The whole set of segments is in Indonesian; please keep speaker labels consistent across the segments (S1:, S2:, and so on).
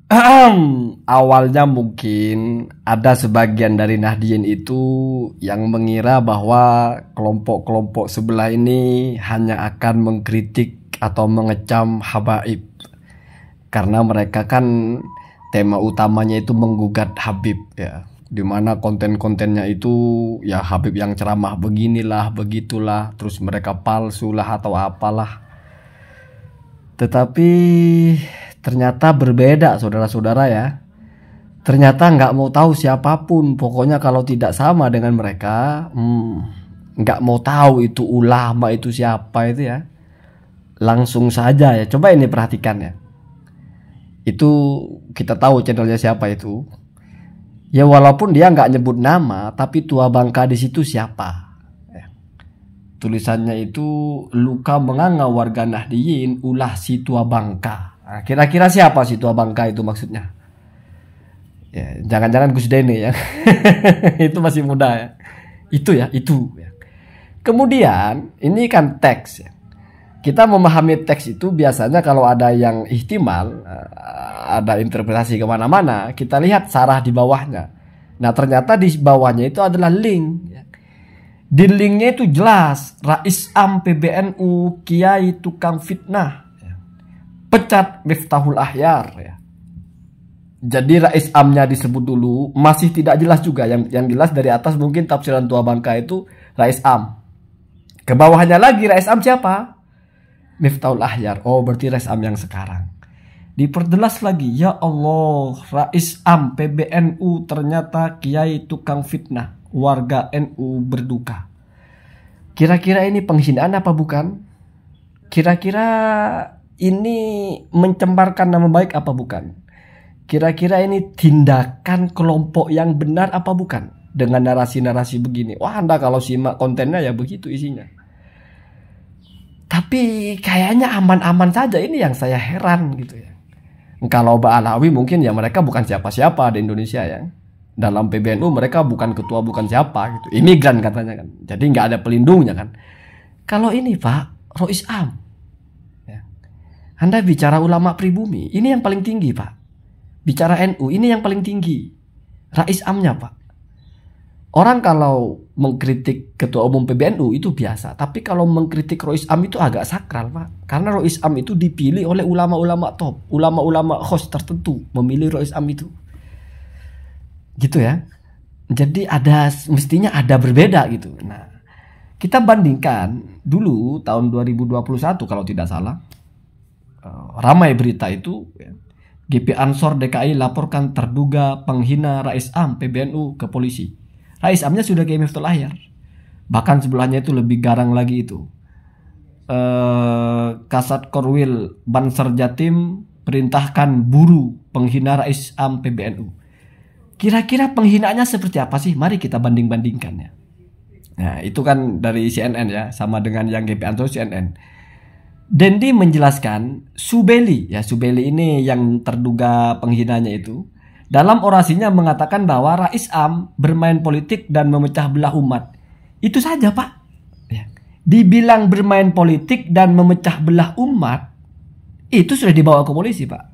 S1: Awalnya mungkin ada sebagian dari Nahdien itu yang mengira bahwa kelompok-kelompok sebelah ini hanya akan mengkritik atau mengecam Habaib. Karena mereka kan tema utamanya itu menggugat Habib ya. Dimana konten-kontennya itu ya Habib yang ceramah beginilah, begitulah, terus mereka palsu lah atau apalah. Tetapi ternyata berbeda saudara-saudara ya. Ternyata nggak mau tahu siapapun. Pokoknya kalau tidak sama dengan mereka, nggak mau tahu itu ulama itu siapa itu ya. Langsung saja ya. Coba ini perhatikan ya. Itu kita tahu channelnya siapa itu. Ya walaupun dia nggak nyebut nama, tapi tua bangka di situ siapa? Ya. Tulisannya itu luka menganga warga Nahdien ulah si tua bangka. Nah, kira-kira siapa si tua bangka itu maksudnya? Ya, jangan-jangan Gus Dene ya. Itu masih muda ya. Itu ya, itu ya. Kemudian ini kan teks ya. Kita memahami teks itu biasanya kalau ada yang ihtimal, ada interpretasi kemana-mana, kita lihat sarah di bawahnya. Nah ternyata di bawahnya itu adalah link ya. Di linknya itu jelas Rais Am PBNU Kiai tukang fitnah ya. Pecat Miftahul Ahyar ya. Jadi Rais Amnya disebut dulu, masih tidak jelas juga. Yang jelas dari atas mungkin tafsiran tua bangka itu Rais Am. Ke bawahnya lagi Rais Am siapa? Miftahul Ahyar. Oh berarti Rais Am yang sekarang. Diperjelas lagi, ya Allah, Rais Am PBNU ternyata Kiai tukang fitnah, warga NU berduka. Kira-kira ini penghinaan apa bukan? Kira-kira ini mencembarkan nama baik apa bukan? Kira-kira ini tindakan kelompok yang benar apa bukan? Dengan narasi-narasi begini. Wah Anda kalau simak kontennya ya begitu isinya. Tapi kayaknya aman-aman saja, ini yang saya heran gitu ya. Kalau Ba'alawi mungkin ya mereka bukan siapa-siapa di Indonesia ya. Dalam PBNU mereka bukan ketua, bukan siapa gitu. Imigran katanya kan. Jadi nggak ada pelindungnya kan. Kalau ini Pak, Rais Am. Ya. Anda bicara ulama pribumi, ini yang paling tinggi Pak. Bicara NU, ini yang paling tinggi. Rais Amnya Pak. Orang kalau mengkritik ketua umum PBNU itu biasa, tapi kalau mengkritik Rais Am itu agak sakral Pak. Karena Rais Am itu dipilih oleh ulama-ulama top, ulama-ulama host tertentu memilih Rais Am itu. Gitu ya. Jadi mestinya ada berbeda gitu. Nah, kita bandingkan dulu tahun 2021 kalau tidak salah. Ramai berita itu ya. GP Ansor DKI laporkan terduga penghina Rais Am PBNU ke polisi. Rais Amnya sudah kayak Miftahul Ahyar. Bahkan sebelahnya itu lebih garang lagi itu. Kasat Korwil Banser Jatim perintahkan buru penghina Rais Am PBNU. Kira-kira penghinaannya seperti apa sih? Mari kita banding-bandingkan ya. Nah itu kan dari CNN ya. Sama dengan yang GP Ansor CNN. Dendi menjelaskan Subeli ya, Subeli ini yang terduga penghinanya itu. Dalam orasinya mengatakan bahwa Rais Am bermain politik dan memecah belah umat. Itu saja Pak. Ya. Dibilang bermain politik dan memecah belah umat, itu sudah dibawa ke polisi Pak.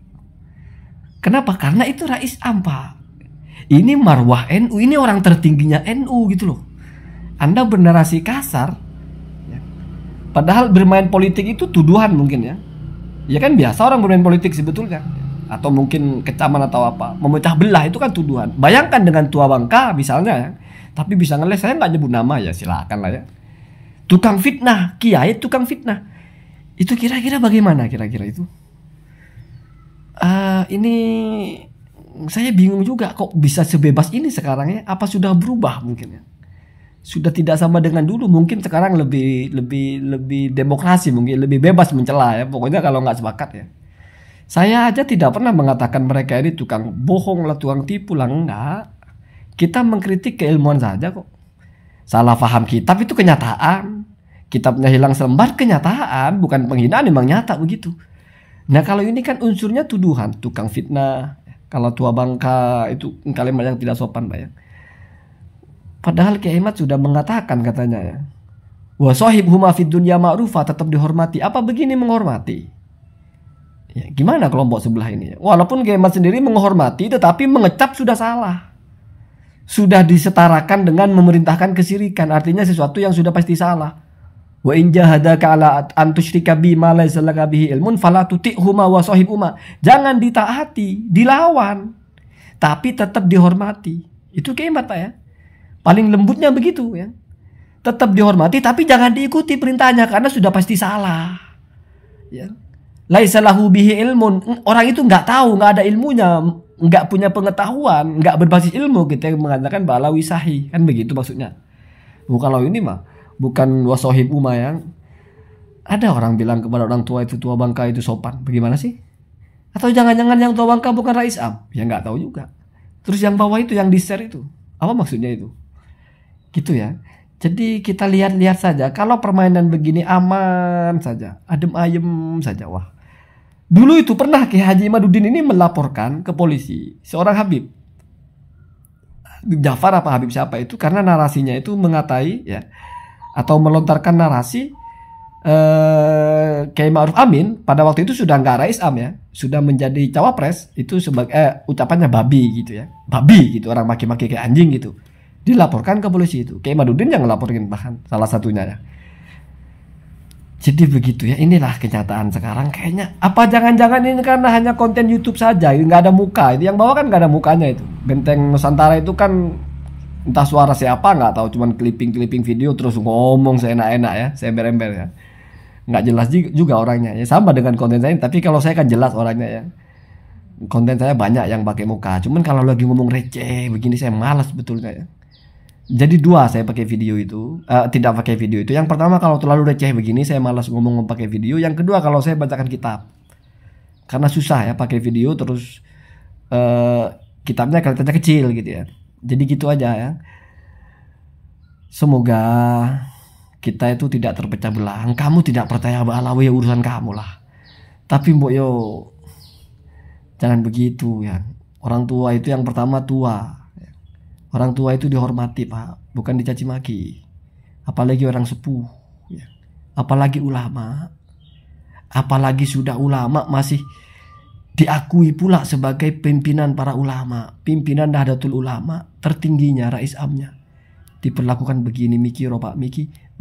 S1: Kenapa? Karena itu Rais Am Pak. Ini marwah NU, ini orang tertingginya NU gitu loh. Anda bernarasi kasar. Ya. Padahal bermain politik itu tuduhan mungkin ya. Ya kan biasa orang bermain politik sebetulnya. Atau mungkin kecaman atau apa, memecah belah itu kan tuduhan. Bayangkan dengan tua bangka misalnya ya, tapi bisa ngeles, saya nggak nyebut nama ya silakan lah ya. Tukang fitnah, Kiai tukang fitnah, itu kira-kira bagaimana kira-kira itu? Ini saya bingung juga kok bisa sebebas ini sekarang ya. Apa sudah berubah mungkin ya? Sudah tidak sama dengan dulu, mungkin sekarang lebih demokrasi, mungkin lebih bebas mencela ya. Pokoknya kalau nggak sepakat ya. Saya aja tidak pernah mengatakan mereka ini tukang bohong lah, tukang tipu lah, enggak. Kita mengkritik keilmuan saja kok. Salah paham kitab itu kenyataan. Kitabnya hilang selembar kenyataan, bukan penghinaan, memang nyata begitu. Nah kalau ini kan unsurnya tuduhan, tukang fitnah. Kalau tua bangka itu kalimat yang tidak sopan Pak ya. Padahal Kiai Ahmad sudah mengatakan katanya ya. Wa sahib huma fid dunya ma'rufa, tetap dihormati. Apa begini menghormati? Ya, gimana kelompok sebelah ini? Walaupun Kiai Mat sendiri menghormati, tetapi mengecap sudah salah. Sudah disetarakan dengan memerintahkan kesirikan. Artinya sesuatu yang sudah pasti salah. Wa in jahadaka ala an tusyrika bi ma laysa laka bihi ilmun fala tuti'huma wa sahibhuma. Jangan ditaati, dilawan, tapi tetap dihormati. Itu Kiai Mat, Pak, ya. Paling lembutnya begitu, ya. Tetap dihormati tapi jangan diikuti perintahnya karena sudah pasti salah. Ya. Laisa lahu bihi ilmun. Orang itu nggak tahu, nggak ada ilmunya, nggak punya pengetahuan, nggak berbasis ilmu. Kita mengatakan balawi sahih, kan begitu maksudnya. Kalau ini mah bukan wasohib umma yang ada orang bilang kepada orang tua itu tua bangka itu sopan. Bagaimana sih? Atau jangan-jangan yang tua bangka bukan Rais Am? Ya nggak tahu juga. Terus yang bawah itu yang di-share itu apa maksudnya itu? Gitu ya. Jadi kita lihat-lihat saja. Kalau permainan begini aman saja, adem ayem saja. Wah. Dulu itu pernah Kiai Haji Imaduddin ini melaporkan ke polisi seorang Habib Jafar apa Habib siapa itu karena narasinya itu mengatai ya atau melontarkan narasi Kiai Ma'ruf Amin pada waktu itu sudah nggak Rais Am ya, sudah menjadi cawapres itu sebagai ucapannya babi gitu ya, babi gitu, orang maki-maki kayak anjing gitu, dilaporkan ke polisi itu. Kiai Imaduddin yang ngelaporin bahkan salah satunya ya. Jadi begitu ya, inilah kenyataan sekarang kayaknya. Apa jangan-jangan ini karena hanya konten YouTube saja, nggak ada muka. Itu yang bawah kan nggak ada mukanya itu. Benteng Nusantara itu kan entah suara siapa nggak tahu, cuman clipping video terus ngomong seenak-enak ya, seember-ember ya. Nggak jelas juga orangnya. Ya sama dengan konten saya, tapi kalau saya kan jelas orangnya ya. Konten saya banyak yang pakai muka. Cuman kalau lagi ngomong receh begini saya malas betulnya ya. Jadi dua saya pakai video itu, tidak pakai video itu. Yang pertama kalau terlalu receh begini saya malas ngomong pakai video. Yang kedua kalau saya bacakan kitab, karena susah ya pakai video terus kitabnya kelihatannya kecil gitu ya. Jadi gitu aja ya. Semoga kita itu tidak terpecah belah. Kamu tidak percaya Alawi ya urusan kamu lah. Tapi mbok yo jangan begitu ya. Orang tua itu yang pertama tua. Orang tua itu dihormati, Pak, bukan dicaci maki. Apalagi orang sepuh, ya. Apalagi ulama. Apalagi sudah ulama masih diakui pula sebagai pimpinan para ulama, pimpinan Nahdlatul Ulama, tertingginya Rais Amnya. Diperlakukan begini, mikiro Pak,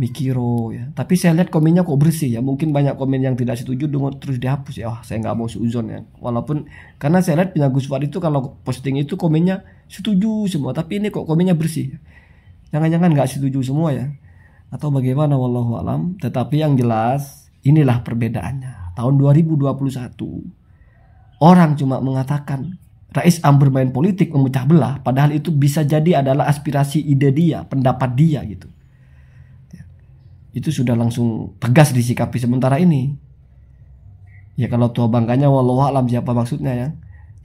S1: mikiro ya. Tapi saya lihat komennya kok bersih ya. Mungkin banyak komen yang tidak setuju dengan terus dihapus ya. Wah, saya nggak mau seuzon ya. Walaupun karena saya lihat punya Gus Far itu kalau posting itu komennya setuju semua. Tapi ini kok komennya bersih. Jangan-jangan nggak setuju semua ya. Atau bagaimana wallahu alam. Tetapi yang jelas inilah perbedaannya. Tahun 2021 orang cuma mengatakan Rais Am bermain politik memecah belah, padahal itu bisa jadi adalah aspirasi ide dia, pendapat dia gitu. Itu sudah langsung tegas disikapi. Sementara ini ya kalau tua bangkanya wallahu alam siapa maksudnya ya.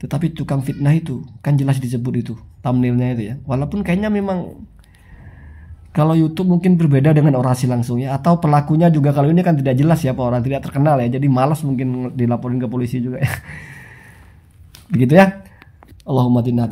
S1: Tetapi tukang fitnah itu kan jelas disebut itu thumbnailnya itu ya. Walaupun kayaknya memang kalau YouTube mungkin berbeda dengan orasi langsung ya. Atau pelakunya juga kalau ini kan tidak jelas siapa orang, tidak terkenal ya. Jadi malas mungkin dilaporin ke polisi juga ya. Begitu ya. Allahumma tinna